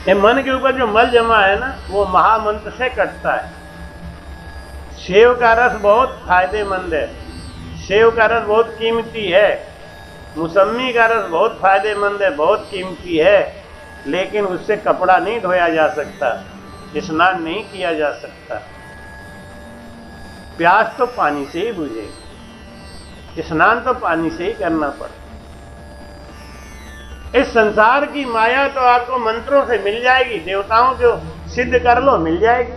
ये मन के ऊपर जो मल जमा है ना, वो महामंत्र से कटता है। सेव का रस बहुत फायदेमंद है, सेव का रस बहुत कीमती है, मौसमी का रस बहुत फायदेमंद है, बहुत कीमती है, लेकिन उससे कपड़ा नहीं धोया जा सकता, स्नान नहीं किया जा सकता। प्यास तो पानी से ही बुझेगी, स्नान तो पानी से ही करना पड़ता। इस संसार की माया तो आपको मंत्रों से मिल जाएगी, देवताओं को सिद्ध कर लो मिल जाएगी।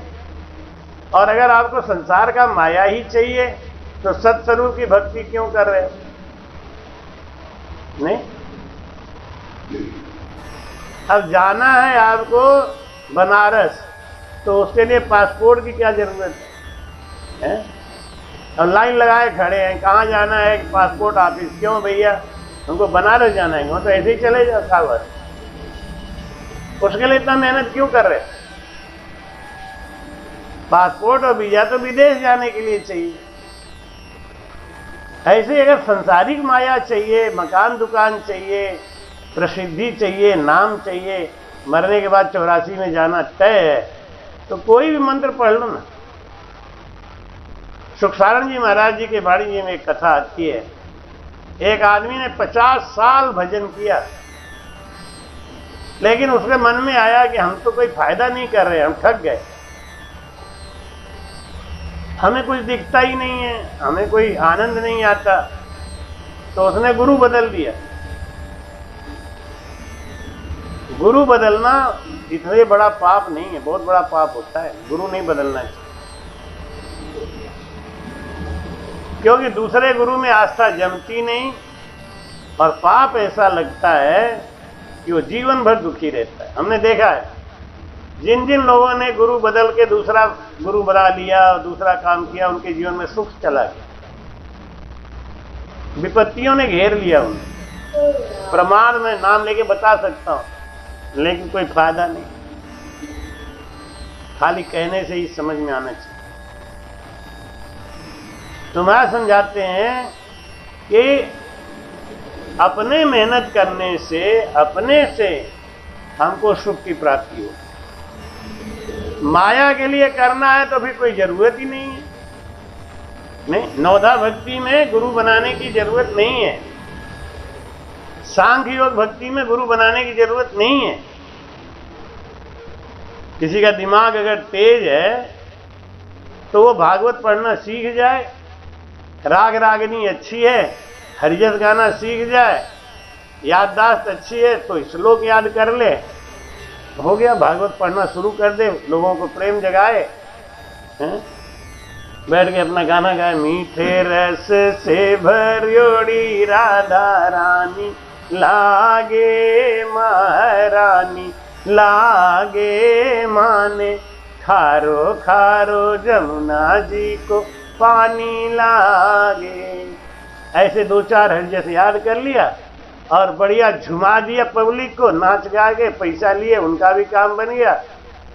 और अगर आपको संसार का माया ही चाहिए तो सत्स्वरूप की भक्ति क्यों कर रहे हो? नहीं। अब जाना है आपको बनारस, तो उसके लिए पासपोर्ट की क्या जरूरत है? अब लाइन लगाए खड़े हैं, कहाँ जाना है? Passport office. क्यों भैया? हमको बनारस जाना है। तो ऐसे ही चले जाओ सावर, उसके लिए इतना मेहनत क्यों कर रहे? पासपोर्ट और वीजा तो विदेश जाने के लिए चाहिए। ऐसे अगर संसारिक माया चाहिए, मकान दुकान चाहिए, प्रसिद्धि चाहिए, नाम चाहिए, मरने के बाद 84 में जाना तय है, तो कोई भी मंत्र पढ़ लो ना। सुखसारण जी महाराज जी के बाड़ी जी में एक कथा आती है। एक आदमी ने 50 साल भजन किया, लेकिन उसके मन में आया कि हम तो कोई फायदा नहीं कर रहे, हम ठग गए, हमें कुछ दिखता ही नहीं है, हमें कोई आनंद नहीं आता। तो उसने गुरु बदल दिया। गुरु बदलना इतना बड़ा पाप नहीं है, बहुत बड़ा पाप होता है। गुरु नहीं बदलना चाहिए, क्योंकि दूसरे गुरु में आस्था जमती नहीं, और पाप ऐसा लगता है कि वो जीवन भर दुखी रहता है। हमने देखा है, जिन जिन लोगों ने गुरु बदल के दूसरा गुरु बना लिया, दूसरा काम किया, उनके जीवन में सुख चला गया, विपत्तियों ने घेर लिया उन्हें। प्रमाण में नाम लेके बता सकता हूं, लेकिन कोई फायदा नहीं, खाली कहने से ही समझ में आना चाहिए। तो मैं समझाते हैं कि अपने मेहनत करने से, अपने से हमको सुख की प्राप्ति हो। माया के लिए करना है तो फिर कोई जरूरत ही नहीं है। नहीं, नवधा भक्ति में गुरु बनाने की जरूरत नहीं है, सांख्य योग भक्ति में गुरु बनाने की जरूरत नहीं है। किसी का दिमाग अगर तेज है तो वो भागवत पढ़ना सीख जाए, राग रागनी अच्छी है, हरिजस गाना सीख जाए, याददाश्त अच्छी है तो श्लोक याद कर ले, हो गया। भागवत पढ़ना शुरू कर दे, लोगों को प्रेम जगाए, बैठ के अपना गाना गाए। मीठे रस से भरियोड़ी राधा रानी, लागे महारानी, लागे माने, खारो खारो जमुना जी को पानी लागे। ऐसे 2-4 हरिजस याद कर लिया और बढ़िया झुमा दिया पब्लिक को, नाच गा के पैसा लिए, उनका भी काम बन गया,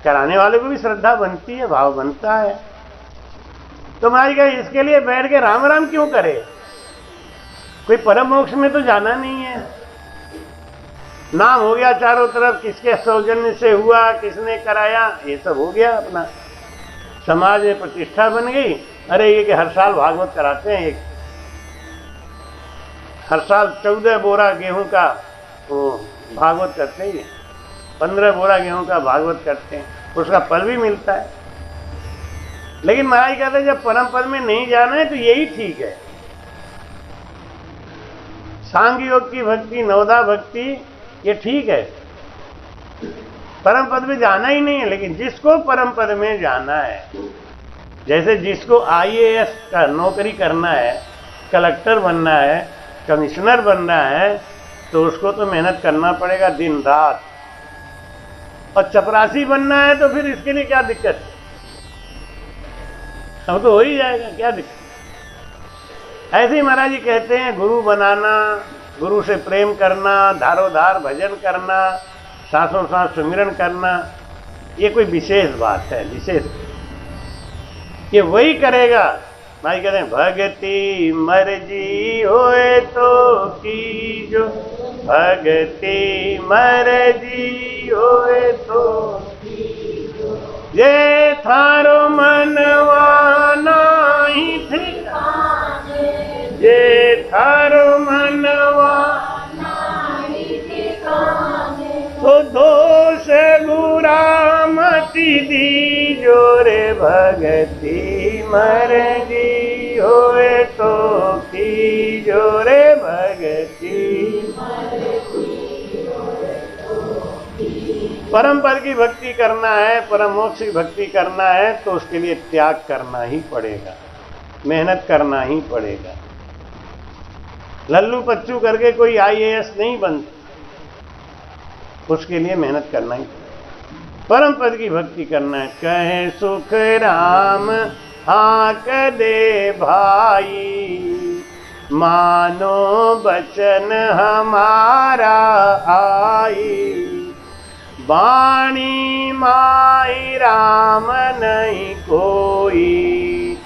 कराने वाले को भी श्रद्धा बनती है, भाव बनता है। तो मैं क्या इसके लिए बैठ के राम राम क्यों करे? कोई परम मोक्ष में तो जाना नहीं है। नाम हो गया चारों तरफ, किसके सौजन्य से हुआ, किसने कराया, ये सब हो गया, अपना समाज में प्रतिष्ठा बन गई। अरे ये कि हर साल भागवत कराते हैं, एक हर साल 14 बोरा गेहूं का वो भागवत करते हैं, 15 बोरा गेहूं का भागवत करते हैं, उसका फल भी मिलता है। लेकिन महाराज कहते हैं जब परम पद में नहीं जाना है तो यही ठीक है। सांख्य योग की भक्ति, नवदा भक्ति, ये ठीक है। परम पद में जाना ही नहीं है, लेकिन जिसको परम पद में जाना है, जैसे जिसको IAS का नौकरी करना है, कलेक्टर बनना है, कमिश्नर बनना है, तो उसको तो मेहनत करना पड़ेगा दिन रात। और चपरासी बनना है तो फिर इसके लिए क्या दिक्कत है? अब तो हो ही जाएगा, क्या दिक्कत। ऐसे ही महाराज जी कहते हैं, गुरु बनाना, गुरु से प्रेम करना, धारोधार भजन करना, सांसों सांस सुमिरन करना, ये कोई विशेष बात है, विशेष ये वही करेगा। भाई कहते हैं भगति मर्जी होए तो कीजो, भगति मरजी होए तो जे थारो मनवा नाही ठिकाने, जे थारो मनवा तो दोष बुरा मति दीजो रे, भगति मरजी होए तो कीजो रे, भगति। परम पद की भक्ति करना है, परम मोक्ष की भक्ति करना है तो उसके लिए त्याग करना ही पड़ेगा, मेहनत करना ही पड़ेगा। लल्लू पच्चू करके कोई IAS नहीं बनता, उसके लिए मेहनत करना ही पड़ेगा। परम पद की भक्ति करना है। कहे सुख राम हाँक दे भाई, मानो बचन हमारा आई, वाणी माई राम नहीं कोई,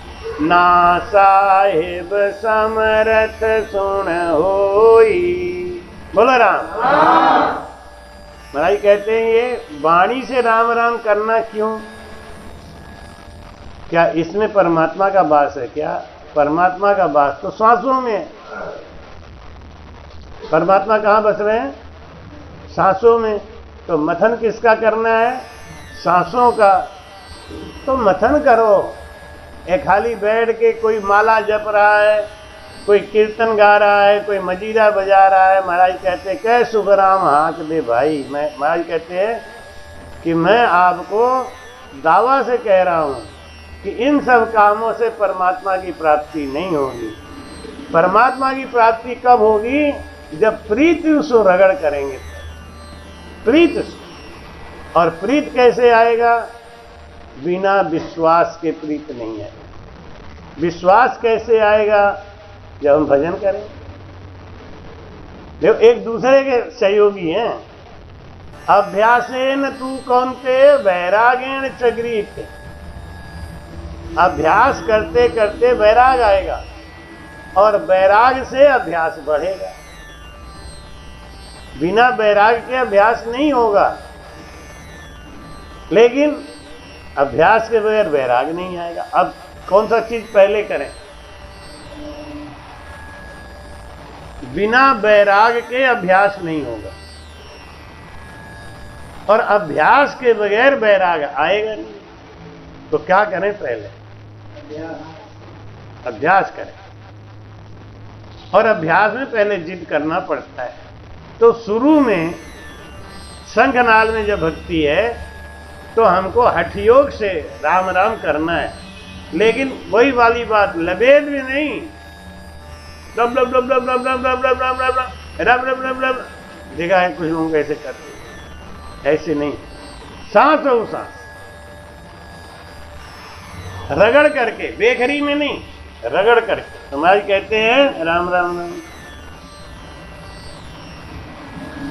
ना साहिब समरथ सुन होई। बोलो राम। महाराज कहते हैं ये वाणी से राम राम करना क्यों? क्या इसमें परमात्मा का वास है क्या? परमात्मा का वास तो सांसों में है। परमात्मा कहाँ बस रहे हैं? सांसों में। तो मथन किसका करना है? सांसों का। तो मथन करो। एक खाली बैठ के कोई माला जप रहा है, कोई कीर्तन गा रहा है, कोई मजीरा बजा रहा है, महाराज कहते हैं कह सुखराम हाँक दे भाई। महाराज कहते हैं कि मैं आपको दावा से कह रहा हूँ कि इन सब कामों से परमात्मा की प्राप्ति नहीं होगी। परमात्मा की प्राप्ति कब होगी? जब प्रीत उसको रगड़ करेंगे। प्रीत। और प्रीत कैसे आएगा? बिना विश्वास के प्रीत नहीं आएगा। विश्वास कैसे आएगा? जब हम भजन करें। देखो एक दूसरे के सहयोगी हैं। अभ्यासेन तू कौनते वैरागेण च गृह्यते। अभ्यास करते करते वैराग आएगा और वैराग से अभ्यास बढ़ेगा। बिना वैराग के अभ्यास नहीं होगा। लेकिन अभ्यास के बगैर वैराग नहीं आएगा। अब कौन सा चीज पहले करें? बिना वैराग के अभ्यास नहीं होगा और अभ्यास के बगैर वैराग आएगा नहीं। तो क्या करें? पहले अभ्यास करें। और अभ्यास में पहले जिद करना पड़ता है। तो शुरू में शंखनाल में जब भक्ति है तो हमको हठयोग से राम राम करना है। लेकिन वही वाली बात, लबेद भी नहीं। रब रब रब रब रब रब रब रब रब रब रब रब रब रब देखा है कुछ लोग ऐसे करते। ऐसे नहीं, सांस हो सांस रगड़ करके, बेखरी में नहीं, रगड़ करके। हमारे कहते हैं राम राम राम।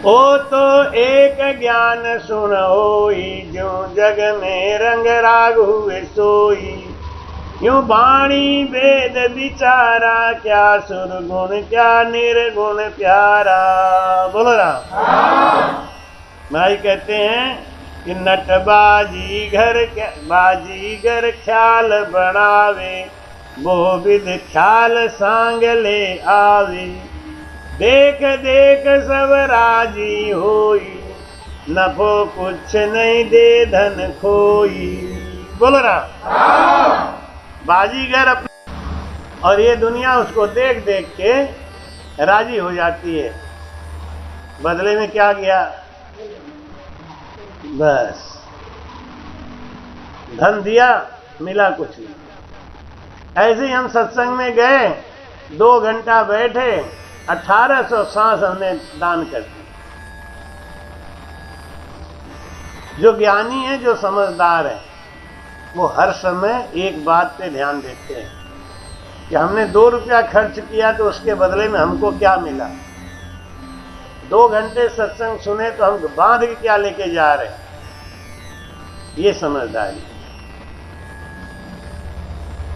ओ तो एक ज्ञान सुन होई, जो जग में रंग राग हुए सोई। यूं वाणी वेद विचारा, क्या सुर गुण क्या निर्गुण प्यारा। बोलो राम। भाई कहते हैं कि नट बाजीगर ख्याल बनावे, वो विद ख्याल सांग ले आवे। देख देख सब राजी होई, नफो कुछ नहीं दे धन खोई। बोलो राम। बाजीगर अपने और ये दुनिया उसको देख देख के राजी हो जाती है। बदले में क्या किया? बस धन दिया, मिला कुछ नहीं। ऐसे ही हम सत्संग में गए, 2 घंटा बैठे, 1800 सांस हमने दान कर दी। जो ज्ञानी है, जो समझदार है, वो हर समय एक बात पे ध्यान देते हैं कि हमने 2 रुपया खर्च किया तो उसके बदले में हमको क्या मिला। 2 घंटे सत्संग सुने तो हम बांध के क्या लेके जा रहे हैं। ये समझदारी।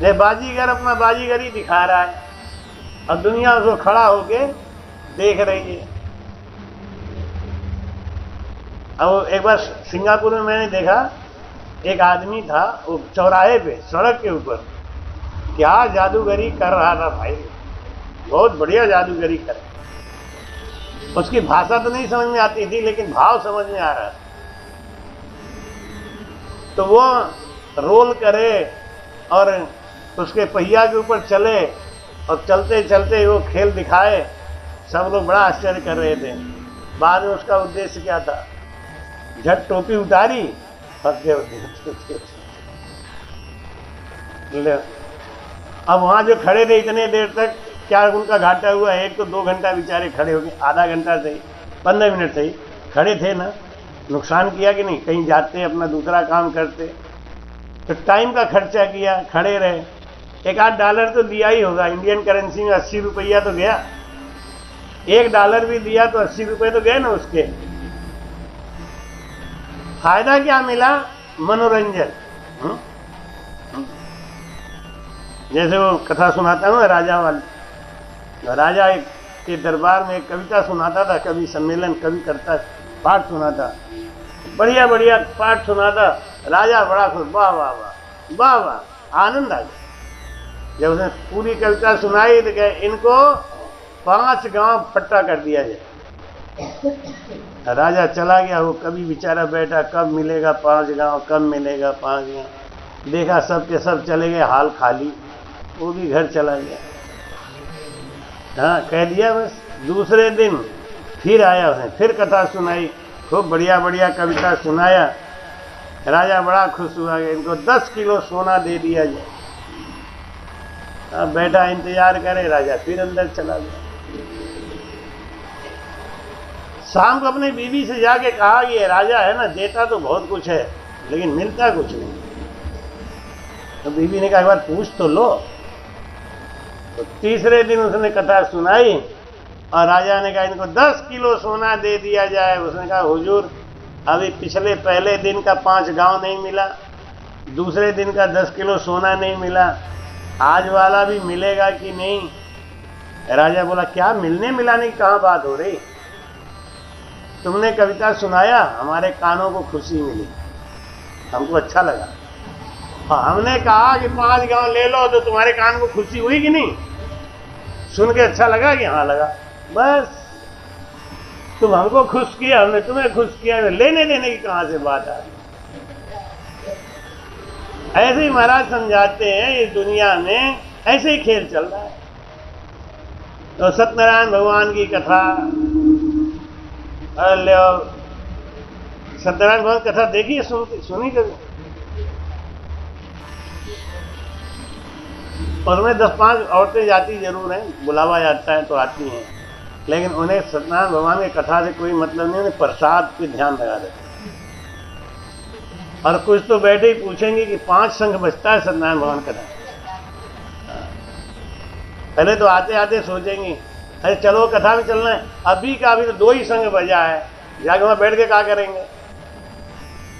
ये बाजीगर अपना बाजीगरी दिखा रहा है और दुनिया उसको खड़ा होके देख रही है। अब एक बार सिंगापुर में मैंने देखा, एक आदमी था वो चौराहे पे सड़क के ऊपर क्या जादूगरी कर रहा था भाई, बहुत बढ़िया जादूगरी कर। उसकी भाषा तो नहीं समझ में आती थी लेकिन भाव समझ में आ रहा था। तो वो रोल करे और उसके पहिया के ऊपर चले और चलते चलते वो खेल दिखाए। सब लोग बड़ा आश्चर्य कर रहे थे। बाद में उसका उद्देश्य क्या था, झट टोपी उतारी, फंस गए। अब वहां जो खड़े थे इतने देर तक, क्या उनका घाटा हुआ? 1 तो 2 घंटा बेचारे खड़े हो गए, आधा घंटा सही, 15 मिनट सही खड़े थे ना, नुकसान किया कि नहीं? कहीं जाते अपना दूसरा काम करते तो टाइम का खर्चा किया, खड़े रहे। $1-8 तो दिया ही होगा, इंडियन करेंसी में 80 रुपया तो गया। $1 भी दिया तो 80 रुपये तो गए ना उसके। फायदा क्या मिला? मनोरंजन। जैसे वो कथा सुनाता हूँ राजा वाली, राजा के दरबार में एक कविता सुनाता था, कवि सम्मेलन कवि करता पाठ सुनाता, बढ़िया बढ़िया पाठ सुनाता। राजा बड़ा खुश, वाह वाह वाह वाह वाह, आनंद आ गया। जब उसने पूरी कविता सुनाई तो कहे इनको 5 गांव पट्टा कर दिया जाए। राजा चला गया, वो कभी बेचारा बैठा, कब मिलेगा 5 गांव, कब मिलेगा 5 गांव। देखा सब के सब चले गए, हाल खाली, वो भी घर चला गया। हाँ, कह दिया बस। दूसरे दिन फिर आया, उसने फिर कथा सुनाई, खूब बढ़िया बढ़िया कविता सुनाया। राजा बड़ा खुश हुआ कि इनको 10 किलो सोना दे दिया जाए। अब बैठा इंतजार करे, राजा फिर अंदर चला गया। शाम को अपनी बीवी से जाके कहा कि ये राजा है ना, देता तो बहुत कुछ है लेकिन मिलता कुछ नहीं। तो बीवी ने कहा एक बार पूछ तो लो। तो तीसरे दिन उसने कथा सुनाई और राजा ने कहा इनको 10 किलो सोना दे दिया जाए। उसने कहा हुजूर, अभी पिछले पहले दिन का 5 गांव नहीं मिला, दूसरे दिन का 10 किलो सोना नहीं मिला, आज वाला भी मिलेगा कि नहीं? राजा बोला क्या मिलने मिलाने की कहाँ बात हो रही? तुमने कविता सुनाया, हमारे कानों को खुशी मिली, हमको अच्छा लगा। हमने कहा कि 5 गांव ले लो तो तुम्हारे कान को खुशी हुई कि नहीं? सुन के अच्छा लगा कि हाँ लगा। बस तुम हमको खुश किया, हमने तुम्हें खुश किया, लेने देने की कहां से बात आ रही? ऐसे ही महाराज समझाते हैं, इस दुनिया में ऐसे ही खेल चल रहा है। तो सत्यनारायण भगवान की कथा, सत्यनारायण भगवान की कथा देखिए, सुनी कभी? उसमें 10-5 औरतें जाती जरूर हैं, बुलावा जाता है तो आती हैं, लेकिन उन्हें सत्यनारायण भगवान की कथा से कोई मतलब नहीं, उन्हें प्रसाद पे ध्यान लगा देते। और कुछ तो बैठे ही पूछेंगे कि 5 संघ बजता है सत्यनारायण भगवान कथा। पहले तो आते आते सोचेंगे अरे चलो कथा में चलना है, अभी का अभी तो 2 ही संघ बजा है, जाके वहां बैठ के क्या करेंगे?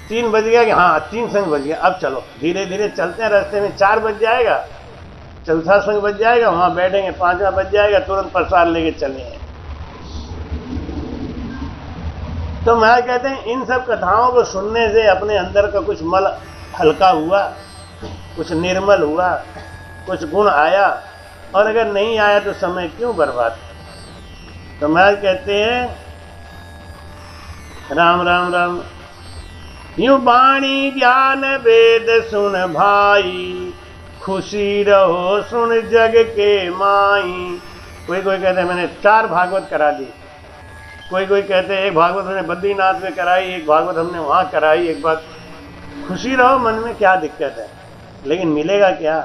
3 बज गया कि हाँ 3 संघ बज गया, अब चलो धीरे धीरे चलते हैं, रास्ते में 4 बज जाएगा, चौथा संघ बज जाएगा, वहां बैठेंगे, 5वां बज जाएगा, तुरंत प्रसाद लेके चलेंगे। तो महाराज कहते हैं इन सब कथाओं को सुनने से अपने अंदर का कुछ मल हल्का हुआ, कुछ निर्मल हुआ, कुछ गुण आया, और अगर नहीं आया तो समय क्यों बर्बाद? तो महाराज कहते हैं राम राम राम, यूं बाणी ज्ञान वेद सुन भाई, खुशी रहो सुन जग के माई। कोई कोई कहते हैं मैंने 4 भागवत करा दी, कोई कोई कहते हैं एक भागवत हमने बद्रीनाथ में कराई, एक भागवत हमने वहां कराई, एक बात। खुशी रहो मन में, क्या दिक्कत है? लेकिन मिलेगा क्या?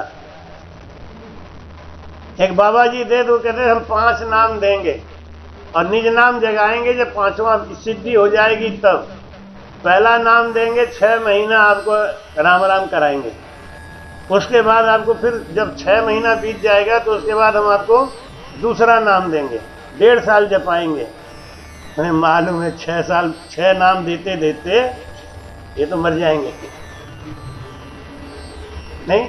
एक बाबा जी थे तो कहते हैं हम 5 नाम देंगे और निज नाम जगाएंगे, जब 5वां सिद्धि हो जाएगी तब। पहला नाम देंगे, 6 महीना आपको राम राम कराएंगे, उसके बाद आपको फिर जब 6 महीना बीत जाएगा तो उसके बाद हम आपको दूसरा नाम देंगे, 1.5 साल जपाएंगे। हमें मालूम है 6 साल 6 नाम देते देते ये तो मर जाएंगे। नहीं,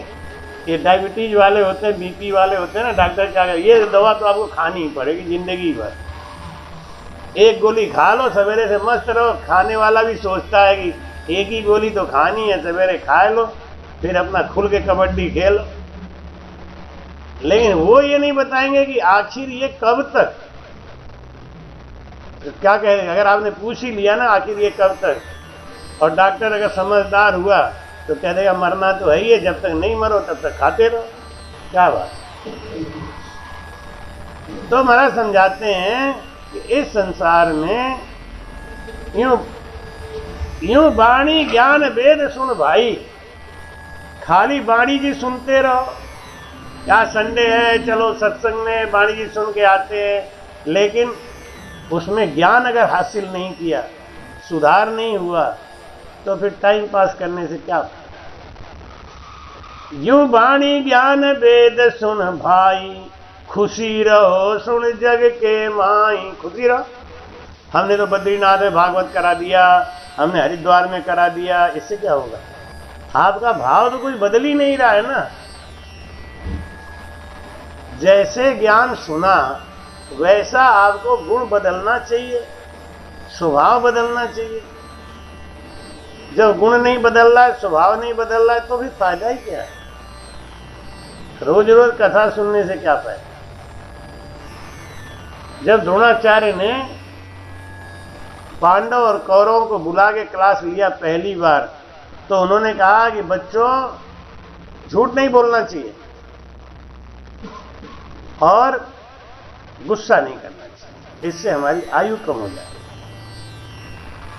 ये डायबिटीज वाले होते हैं, बीपी वाले होते हैं ना, डॉक्टर क्या कहे, ये दवा तो आपको खानी ही पड़ेगी जिंदगी भर। एक गोली खा लो, सवेरे से मस्त रहो। खाने वाला भी सोचता है कि एक ही गोली तो खानी है, सवेरे खा लो, फिर अपना खुल के कबड्डी खेलो। लेकिन वो ये नहीं बताएंगे कि आखिर ये कब तक, तो क्या कहेंगे अगर आपने पूछ ही लिया ना आखिर ये कब तक, और डॉक्टर अगर समझदार हुआ तो कह देगा मरना तो है ही है, जब तक नहीं मरो तब तक खाते रहो। क्या बात। तो महाराज समझाते हैं कि इस संसार में यूं वाणी ज्ञान वेद सुन भाई, खाली वाणी जी सुनते रहो। क्या संडे है, चलो सत्संग में वाणी जी सुन के आते हैं, लेकिन उसमें ज्ञान अगर हासिल नहीं किया, सुधार नहीं हुआ, तो फिर टाइम पास करने से क्या। यूं वाणी ज्ञान वेद सुन भाई, खुशी रहो सुन जग के माई। खुशी रहो। हमने तो बद्रीनाथ में भागवत करा दिया, हमने हरिद्वार में करा दिया, इससे क्या होगा। आपका भाव तो कुछ बदल ही नहीं रहा है ना। जैसे ज्ञान सुना वैसा आपको गुण बदलना चाहिए, स्वभाव बदलना चाहिए। जब गुण नहीं बदल रहा है, स्वभाव नहीं बदल रहा है, तो भी फायदा ही क्या है। रोज रोज कथा सुनने से क्या फायदा। जब द्रोणाचार्य ने पांडव और कौरवों को बुला के क्लास लिया पहली बार, तो उन्होंने कहा कि बच्चों झूठ नहीं बोलना चाहिए और गुस्सा नहीं करना चाहिए, इससे हमारी आयु कम हो जाए।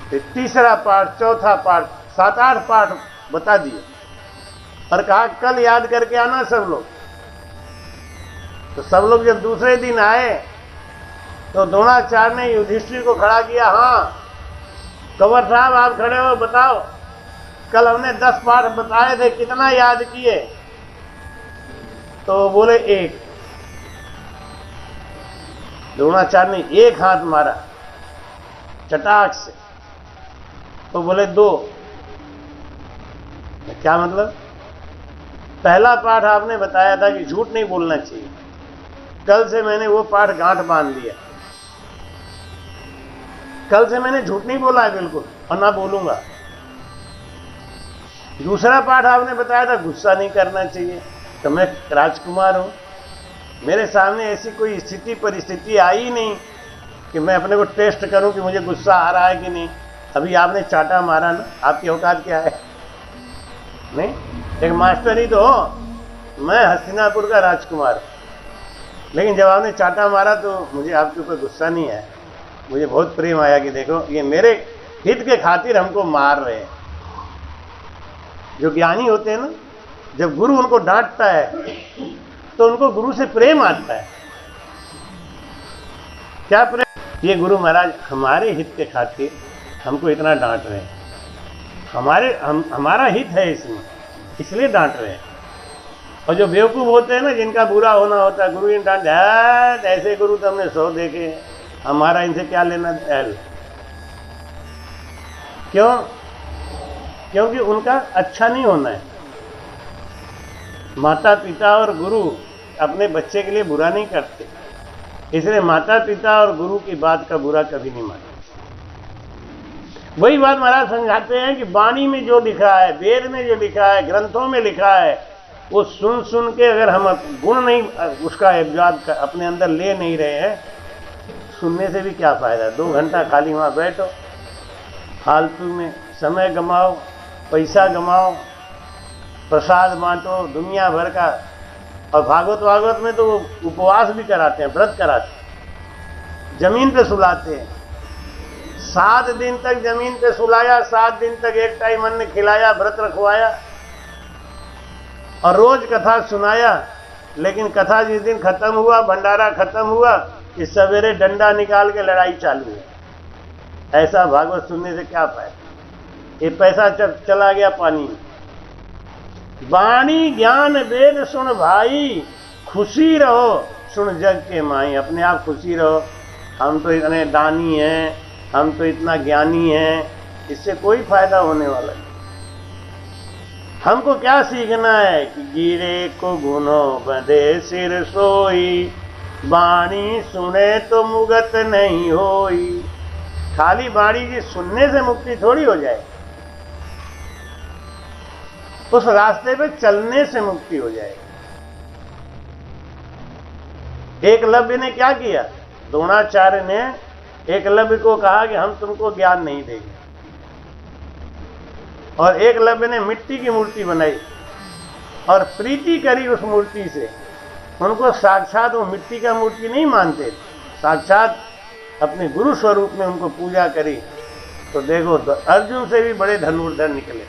फिर तीसरा पाठ, चौथा पाठ, 7-8 पाठ बता दिए और कहा कल याद करके आना सब लोग। तो सब लोग जब दूसरे दिन आए तो द्रोणाचार्य ने युधिष्ठिर को खड़ा किया। हाँ कंवर साहब आप खड़े हो, बताओ कल हमने 10 पाठ बताए थे, कितना याद किए। तो बोले 1। द्रोणाचार्य ने एक हाथ मारा चटाक से, तो बोले 2। क्या मतलब। पहला पाठ आपने बताया था कि झूठ नहीं बोलना चाहिए, कल से मैंने वो पाठ गांठ बांध लिया। कल से मैंने झूठ नहीं बोला है बिल्कुल, और ना बोलूंगा। दूसरा पाठ आपने बताया था गुस्सा नहीं करना चाहिए, तो मैं राजकुमार हूं, मेरे सामने ऐसी कोई स्थिति परिस्थिति आई नहीं कि मैं अपने को टेस्ट करूं कि मुझे गुस्सा आ रहा है कि नहीं। अभी आपने चाटा मारा ना, आपकी औकात क्या है। नहीं, एक मास्टर ही तो हो, मैं हस्तिनापुर का राजकुमार हूं, लेकिन जब आपने चाटा मारा तो मुझे आपके ऊपर गुस्सा नहीं आया, मुझे बहुत प्रेम आया कि देखो ये मेरे हित के खातिर हमको मार रहे हैं। जो ज्ञानी होते हैं ना, जब गुरु उनको डांटता है तो उनको गुरु से प्रेम आता है। क्या प्रेम। ये गुरु महाराज हमारे हित के खातिर हमको इतना डांट रहे हैं, हमारा हित है इसमें, इसलिए डांट रहे हैं। और जो बेवकूफ होते हैं ना, जिनका बुरा होना होता है, गुरु इन डांट, ऐसे गुरु तो हमने 100 देखे, हमारा इनसे क्या लेना। क्यों। क्योंकि उनका अच्छा नहीं होना है। माता पिता और गुरु अपने बच्चे के लिए बुरा नहीं करते, इसलिए माता पिता और गुरु की बात का बुरा कभी नहीं मानते। वही बात महाराज समझाते हैं कि वाणी में जो लिखा है, वेद में जो लिखा है, ग्रंथों में लिखा है, वो सुन सुन के अगर हम गुण नहीं उसका इब्जाद अपने अंदर ले नहीं रहे हैं, सुनने से भी क्या फायदा। 2 घंटा खाली वहाँ बैठो, फालतू में समय गमाओ, पैसा गमाओ, प्रसाद बांटो दुनिया भर का। और भागवत में तो उपवास भी कराते हैं, व्रत कराते हैं, जमीन पे सुलाते हैं। 7 दिन तक जमीन पे सुलाया, 7 दिन तक एक टाइम अन्न खिलाया, व्रत रखवाया और रोज कथा सुनाया। लेकिन कथा जिस दिन खत्म हुआ, भंडारा खत्म हुआ, कि सवेरे डंडा निकाल के लड़ाई चालू है। ऐसा भागवत सुनने से क्या फायदा। ये पैसा चला गया पानी में। वाणी ज्ञान वेद सुन भाई, खुशी रहो सुन जग के माई। अपने आप खुशी रहो, हम तो इतने दानी हैं, हम तो इतना ज्ञानी हैं, इससे कोई फायदा होने वाला नहीं। हमको क्या सीखना है कि गिरे को गुनो बंधे सिर सोई, बाणी सुने तो मुगत नहीं होई। खाली बाणी जी सुनने से मुक्ति थोड़ी हो जाए, उस रास्ते पे चलने से मुक्ति हो जाएगी। एकलव्य ने क्या किया? द्रोणाचार्य ने एकलव्य को कहा कि हम तुमको ज्ञान नहीं देंगे, और एकलव्य ने मिट्टी की मूर्ति बनाई और प्रीति करी उस मूर्ति से। उनको साक्षात वो मिट्टी का मूर्ति नहीं मानते, साक्षात अपने गुरु स्वरूप में उनको पूजा करी। तो देखो, तो अर्जुन से भी बड़े धनुर्धर निकले।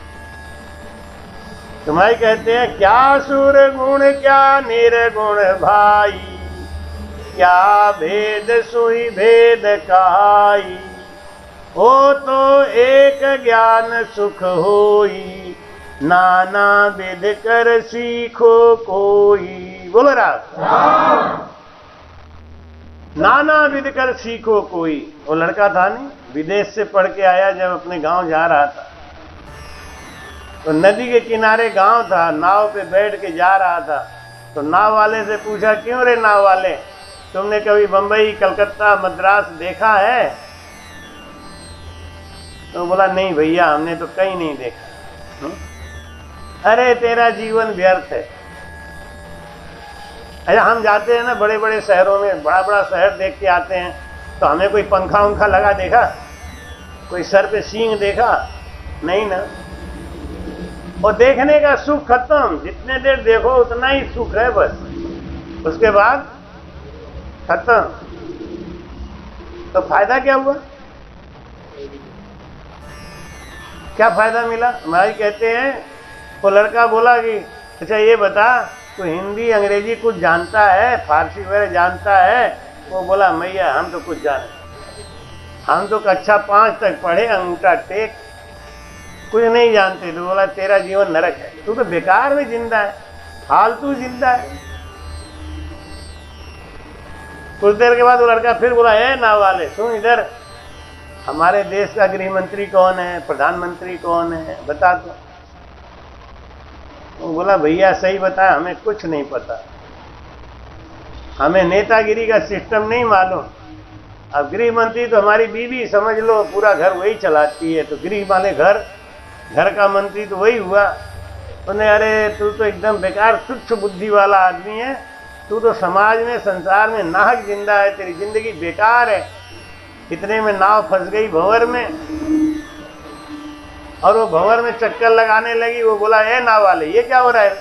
तुम्हारे कहते हैं क्या सुर गुण क्या निर्गुण भाई, क्या भेद सुई भेद काई। ओ तो एक ज्ञान सुख होई, नाना विध कर सीखो कोई। बोलो राम। नाना विध कर सीखो कोई। वो लड़का था नहीं, विदेश से पढ़ के आया, जब अपने गांव जा रहा था तो नदी के किनारे गांव था, नाव पे बैठ के जा रहा था। तो नाव वाले से पूछा, क्यों रे नाव वाले, तुमने कभी बंबई, कलकत्ता, मद्रास देखा है? तो बोला, नहीं भैया, हमने तो कहीं नहीं देखा। अरे तेरा जीवन व्यर्थ है। अच्छा, हम जाते हैं ना बड़े बड़े शहरों में, बड़ा बड़ा शहर देख के आते हैं, तो हमें कोई पंखा उंखा लगा देखा? कोई सर पे सींग देखा? नहीं ना। और देखने का सुख खत्म, जितने देर देखो उतना ही सुख है बस, उसके बाद खत्म। तो फायदा क्या हुआ? क्या फायदा मिला? हमारी कहते हैं, वो लड़का बोला कि अच्छा ये बता, तो हिंदी अंग्रेजी कुछ जानता है, फारसी वगैरह जानता है? वो बोला, मैया हम तो कुछ जाने, हम तो कक्षा 5 तक पढ़े, अंगूठा टेक, कुछ नहीं जानते। तो बोला, तेरा जीवन नरक है, तू तो बेकार में जिंदा है, फालतू जिंदा है। कुछ देर के बाद वो लड़का फिर बोला, ए नाव वाले सुन इधर, हमारे देश का गृह मंत्री कौन है, प्रधानमंत्री कौन है, बता दो। वो बोला, भैया सही बता, हमें कुछ नहीं पता, हमें नेतागिरी का सिस्टम नहीं मालूम। अब गृह मंत्री तो हमारी बीवी समझ लो, पूरा घर वही चलाती है, तो गृह माने घर का मंत्री तो वही हुआ। उन्हें, अरे तू तो एकदम बेकार तुच्छ बुद्धि वाला आदमी है, तू तो समाज में, संसार में नाहक जिंदा है, तेरी जिंदगी बेकार है। इतने में नाव फंस गई भंवर में, और वो भंवर में चक्कर लगाने लगी। वो बोला, ए नाव वाले, ये क्या हो रहा है?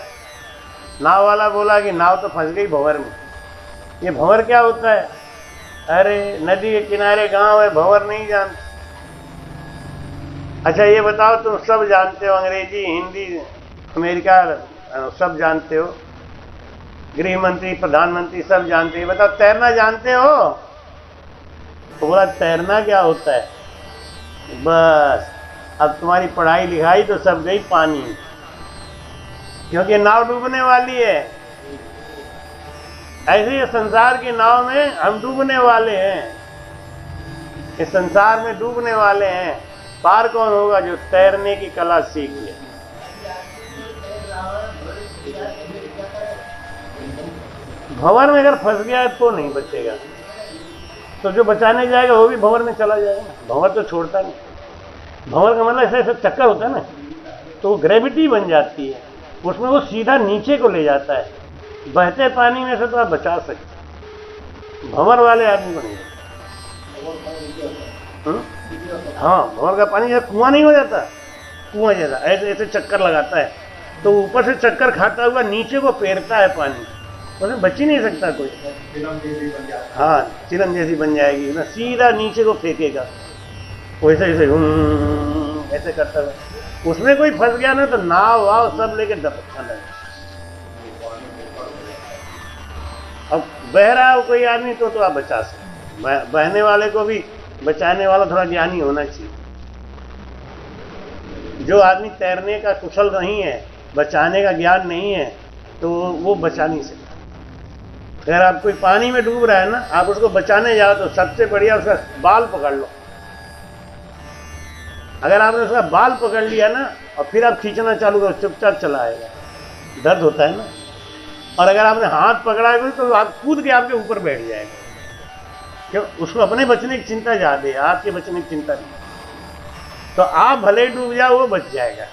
नाव वाला बोला कि नाव तो फंस गई भंवर में। ये भंवर क्या होता है? अरे नदी के किनारे गांव है, भंवर नहीं जानते। अच्छा ये बताओ, तुम सब जानते हो, अंग्रेजी, हिंदी, अमेरिका सब जानते हो, गृह मंत्री, प्रधानमंत्री सब जानते हैं, बताओ तैरना जानते हो? तो बोला, तैरना क्या होता है? बस अब तुम्हारी पढ़ाई लिखाई तो सब गई पानी, क्योंकि नाव डूबने वाली है। ऐसे ही संसार की नाव में हम डूबने वाले हैं, इस संसार में डूबने वाले हैं। पार कौन होगा? जो तैरने की कला सीख ले। भंवर में अगर फंस गया तो नहीं बचेगा, तो जो बचाने जाएगा वो भी भंवर में चला जाएगा ना। भंवर तो छोड़ता नहीं। भंवर का मतलब ऐसा ऐसा चक्कर होता है ना, तो वो ग्रेविटी बन जाती है, उसमें वो सीधा नीचे को ले जाता है। बहते पानी में से तो आप बचा सकते, भंवर वाले आदमी को नहीं। हाँ, भंवर का पानी जैसे कुआं नहीं हो जाता, कुआं जैसा ऐसे ऐसे चक्कर लगाता है, तो ऊपर से चक्कर खाता हुआ नीचे को पेरता है पानी, उसमें बच ही नहीं सकता कोई। हाँ, चिलम जैसी बन जाएगी ना, सीधा नीचे को फेंकेगा, वैसे ऐसे ऐसे करता है। उसमें कोई फंस गया ना, तो नाव वाव सब लेके दबकता है। अब बह रहा हो कोई आदमी तो आप बचा सकते, बहने वाले को भी बचाने वाला थोड़ा ज्ञानी होना चाहिए। जो आदमी तैरने का कुशल नहीं है, बचाने का ज्ञान नहीं है, तो वो बचा नहीं सकता। अगर आप कोई पानी में डूब रहा है ना, आप उसको बचाने जाओ तो सबसे बढ़िया उसका बाल पकड़ लो। अगर आपने उसका बाल पकड़ लिया ना और फिर आप खींचना चालू करो, चुपचाप चला आएगा। दर्द होता है ना, और अगर आपने हाथ पकड़ा है तो आप कूद के आपके ऊपर बैठ जाएगा। क्यों? उसको अपने बचने की चिंता ज्यादा है, आपके बचने की चिंता नहीं। तो आप भले डूब जाओ, वो बच जाएगा।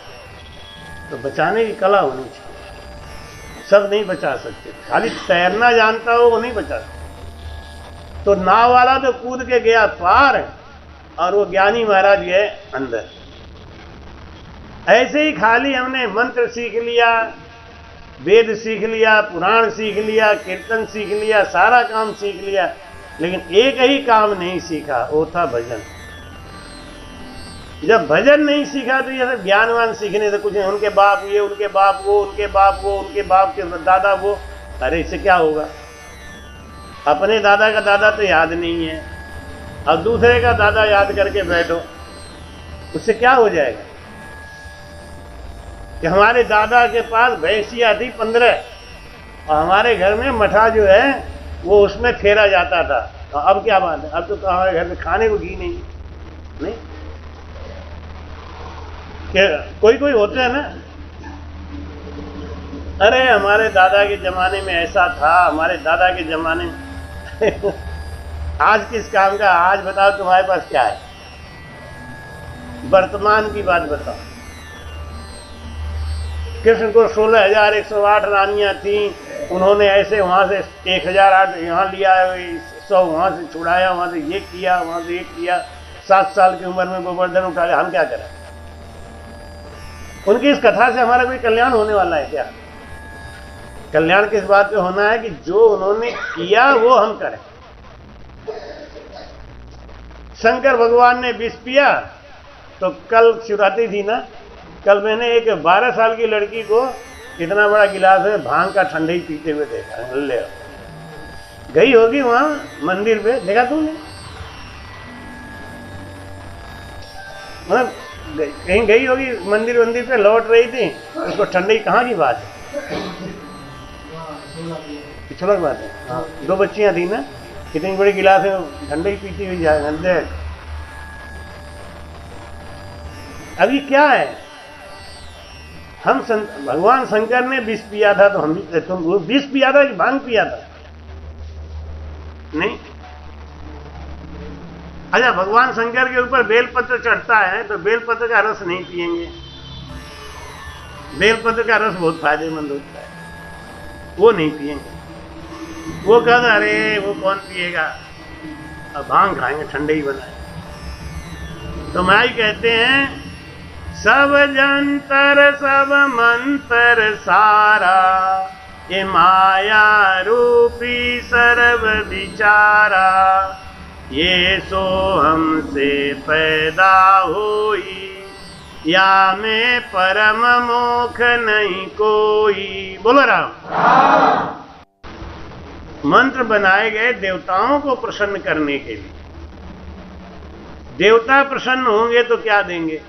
तो बचाने की कला होनी चाहिए। सब नहीं बचा सकते, खाली तैरना जानता हो वो नहीं बचा सकता। तो नाव वाला तो कूद के गया पार और वो ज्ञानी महाराज गए अंदर। ऐसे ही खाली हमने मंत्र सीख लिया, वेद सीख लिया, पुराण सीख लिया, कीर्तन सीख लिया, सारा काम सीख लिया, लेकिन एक ही काम नहीं सीखा, वो था भजन। जब भजन नहीं सीखा तो ये सब ज्ञानवान सीखने से कुछ नहीं। उनके बाप ये, उनके बाप वो, उनके बाप वो, उनके बाप के दादा वो। अरे इससे क्या होगा? अपने दादा का दादा तो याद नहीं है, अब दूसरे का दादा याद करके बैठो, उससे क्या हो जाएगा? कि हमारे दादा के पास भैंसिया थी 15 और हमारे घर में मठा जो है वो उसमें फेरा जाता था। तो अब क्या बात है? अब तो हमारे घर में खाने को घी नहीं। कोई कोई होते हैं ना, अरे हमारे दादा के जमाने में ऐसा था, हमारे दादा के जमाने में आज किस काम का? आज बताओ तुम्हारे पास क्या है? वर्तमान की बात बताओ। कृष्ण को 16,108 रानियां थी, उन्होंने ऐसे वहां से 1,008 यहाँ लिया, 100 वहां से छुड़ाया, वहां से ये किया, वहां से ये किया। 7 साल की उम्र में गोवर्धन उठा लिया। हम क्या करें? उनकी इस कथा से हमारा कोई कल्याण होने वाला है क्या? कल्याण किस बात पे होना है कि जो उन्होंने किया वो हम करें। शंकर भगवान ने विष पिया तो कल शिवरात्रि थी ना, कल मैंने एक 12 साल की लड़की को इतना बड़ा गिलास में भांग का ठंडा ही पीते हुए देखा। ले गई होगी वहां मंदिर पे, देखा तुमने? मतलब कहीं गई होगी मंदिर पे, लौट रही थी, उसको ठंडई कहाँ की बात है? पिछला बात है। हाँ, 2 बच्चियां थी ना, कितनी बड़ी गिलास में ठंडई पीती हुई जाए। अभी क्या है? हम भगवान शंकर ने विष पिया था तो हम भी, तुम विष पिया था कि भांग पिया था? नहीं। अच्छा, भगवान शंकर के ऊपर बेलपत्र चढ़ता है तो बेलपत्र का रस नहीं पिएंगे। बेलपत्र का रस बहुत फायदेमंद होता है, वो नहीं पिएंगे। वो कहता अरे वो कौन पिएगा, अब भांग खाएंगे, ठंडे ही बनाए। तो माई कहते हैं सब जंतर सब मंत्र सारा, ये माया रूपी सर्व विचारा, ये सो हमसे पैदा हुई, या में परम मोख नहीं कोई। बोलो राम। मंत्र बनाए गए देवताओं को प्रसन्न करने के लिए। देवता प्रसन्न होंगे तो क्या देंगे?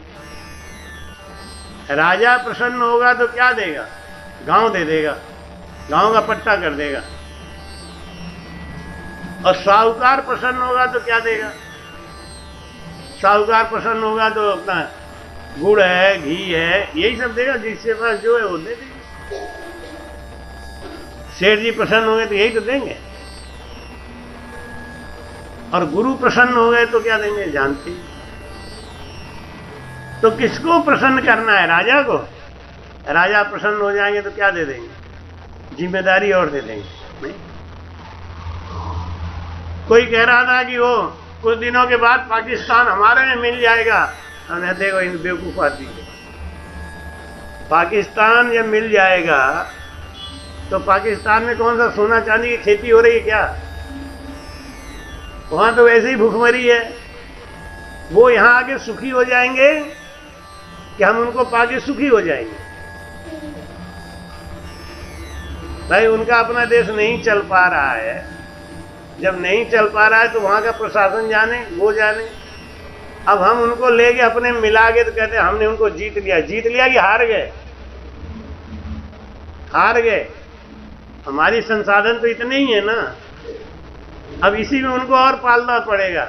राजा प्रसन्न होगा तो क्या देगा? गांव दे देगा, गांव का पट्टा कर देगा। और साहूकार प्रसन्न होगा तो क्या देगा? साहूकार प्रसन्न होगा तो अपना गुड़ है, घी है, यही सब देगा। जिसके पास जो है वो दे देगा। सेठ जी प्रसन्न हो गए तो यही तो देंगे। और गुरु प्रसन्न हो गए तो क्या देंगे? जानते ही। तो किसको प्रसन्न करना है? राजा को। राजा प्रसन्न हो जाएंगे तो क्या दे देंगे? जिम्मेदारी और दे देंगे। नहीं? कोई कह रहा था कि वो कुछ दिनों के बाद पाकिस्तान हमारे में मिल जाएगा। हमने देखो इन बेवकूफ आदमी को, पाकिस्तान जब मिल जाएगा तो पाकिस्तान में कौन सा सोना चांदी की खेती हो रही है क्या? वहां तो वैसे ही भूखमरी है। वो यहां आके सुखी हो जाएंगे कि हम उनको पाके सुखी हो जाएंगे? भाई उनका अपना देश नहीं चल पा रहा है। जब नहीं चल पा रहा है तो वहां का प्रशासन जाने, वो जाने। अब हम उनको लेके अपने मिला के तो कहते हैं हमने उनको जीत लिया। जीत लिया कि हार गए? हार गए। हमारी संसाधन तो इतने ही है ना, अब इसी में उनको और पालना पड़ेगा।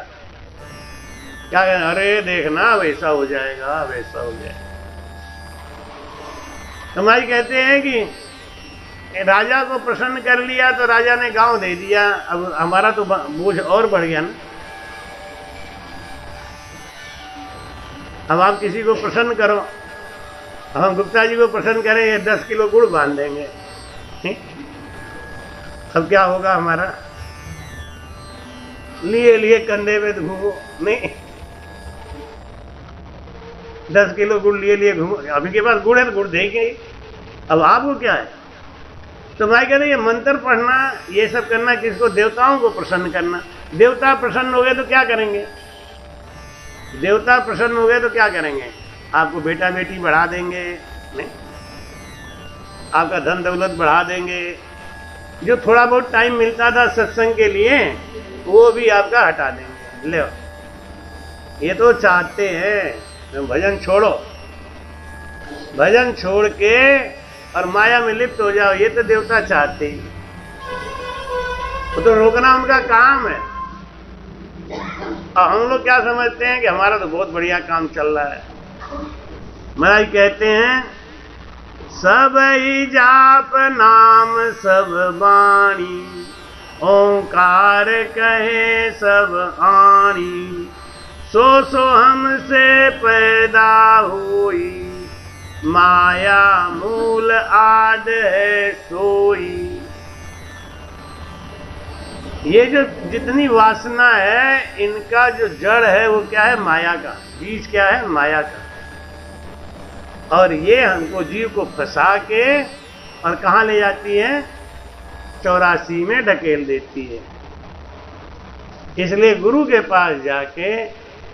क्या कहना? अरे देखना वैसा हो जाएगा, वैसा हो जाएगा। हमारी कहते हैं कि राजा को प्रसन्न कर लिया तो राजा ने गांव दे दिया। अब हमारा तो बोझ और बढ़ गया ना। अब आप किसी को प्रसन्न करो, हम गुप्ता जी को प्रसन्न करें, ये 10 किलो गुड़ बांध देंगे, अब क्या होगा हमारा? लिए लिए कंधे पे घूमो, नहीं 10 किलो गुड़ लिए लिए घूमो। अभी के पास गुड़ है तो गुड़ देंगे ही, अब आपको क्या है? तो मैं कह रही, ये मंत्र पढ़ना, ये सब करना किसको? देवताओं को प्रसन्न करना। देवता प्रसन्न हो गए तो क्या करेंगे? देवता प्रसन्न हो गए तो क्या करेंगे? आपको बेटा बेटी बढ़ा देंगे, नहीं, आपका धन दौलत बढ़ा देंगे। जो थोड़ा बहुत टाइम मिलता था सत्संग के लिए वो भी आपका हटा देंगे। ले, ये तो चाहते हैं भजन छोड़ो, भजन छोड़ के और माया में लिप्त हो जाओ, ये तो देवता चाहते हैं। वो तो रोकना उनका काम है। और हम लोग क्या समझते हैं कि हमारा तो बहुत बढ़िया काम चल रहा है। महाराज कहते हैं, सब ही जाप नाम सब वाणी, ओंकार कहे सब आणी, सो सो हमसे पैदा हुई, माया मूल आद है सोई। ये जो जितनी वासना है, इनका जो जड़ है वो क्या है? माया का। बीज क्या है? माया का। और ये हमको, जीव को फंसा के और कहाँ ले जाती है? 84 में ढकेल देती है। इसलिए गुरु के पास जाके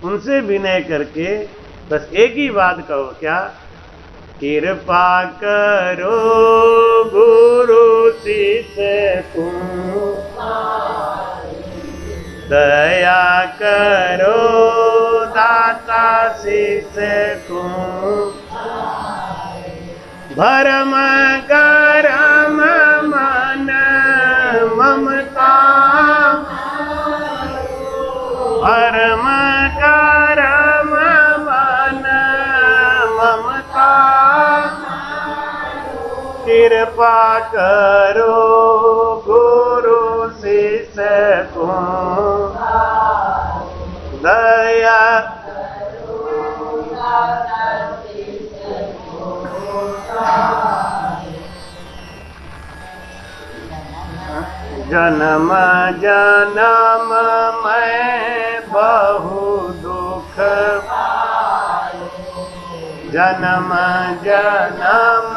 उनसे विनय करके बस एक ही बात कहो, क्या? कृपा करो गुरु शिष्य को, दया करो दाता शिष्य को, भरम करम मन ममता, भरम करम मन ममता, कृपा करो गुरु शिष्य को, दया जन्म जन्म मैं बहु दुख, जन्म जन्म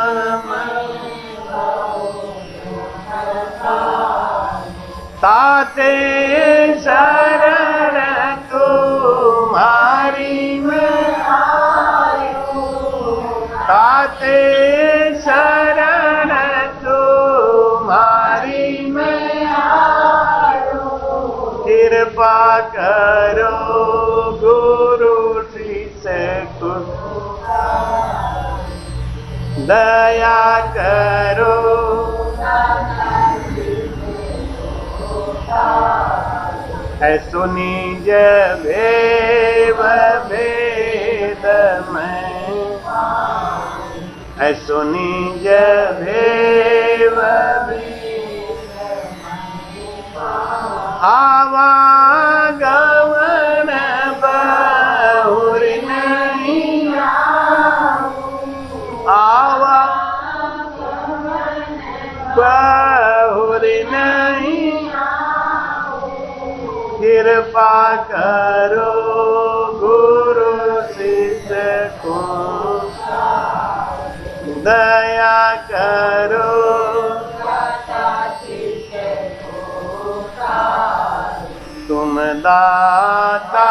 ताते शरण तुम्हारी में आयो, ताते शरण तुम्हारी में आयो, कृपा करो गुरु शिष्य को, दया करो, ऐसो निज भेव भेद में, ऐसो निज भेव आवागमन बहुर नहीं, आवागमन बहुर नहीं, कृपा करो गुरु शिष्य को, दया करो, तुम दाता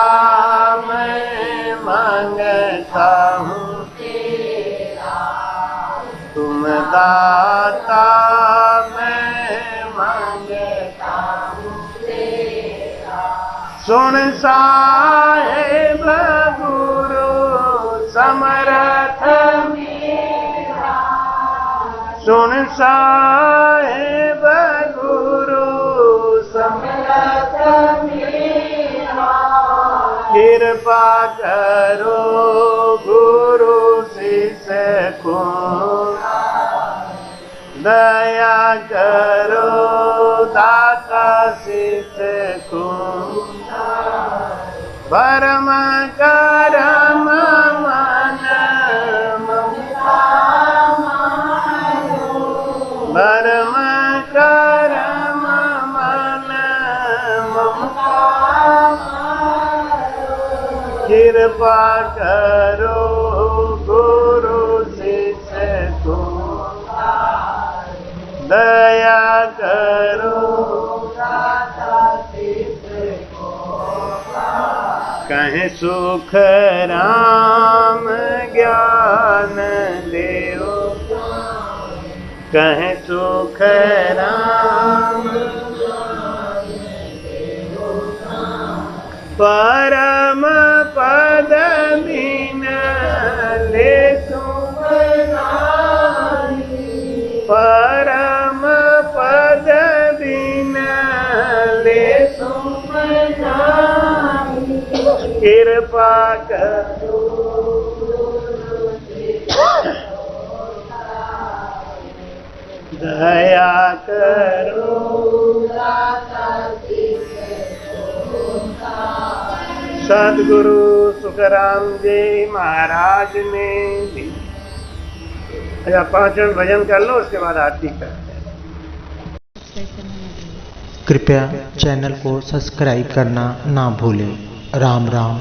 मैं मांगता हूँ, तुम दाता मैं मांगता हूँ, सुन साहेब गुरु समर्थ मेरा, सुन साहेब गुरु समर्थ मेरा, कृपा करो गुरु शिष्य को, दया करो दाता शीश को, परम करम मन ममता, परम करम मन ममता, कृपा करो गुरु शिष्य को, दया करो कहे सुख राम ज्ञान देव, कहे सुख राम परम पद बिन ले तुम नारी, परम पद बिन ले तुम नारी, कृपा करो दया करो सदगुरु सुखराम जी महाराज ने दी। अच्छा 5 मिनट भजन कर लो, उसके बाद आरती करते हैं। कृपया चैनल को सब्सक्राइब करना ना भूलें। राम राम।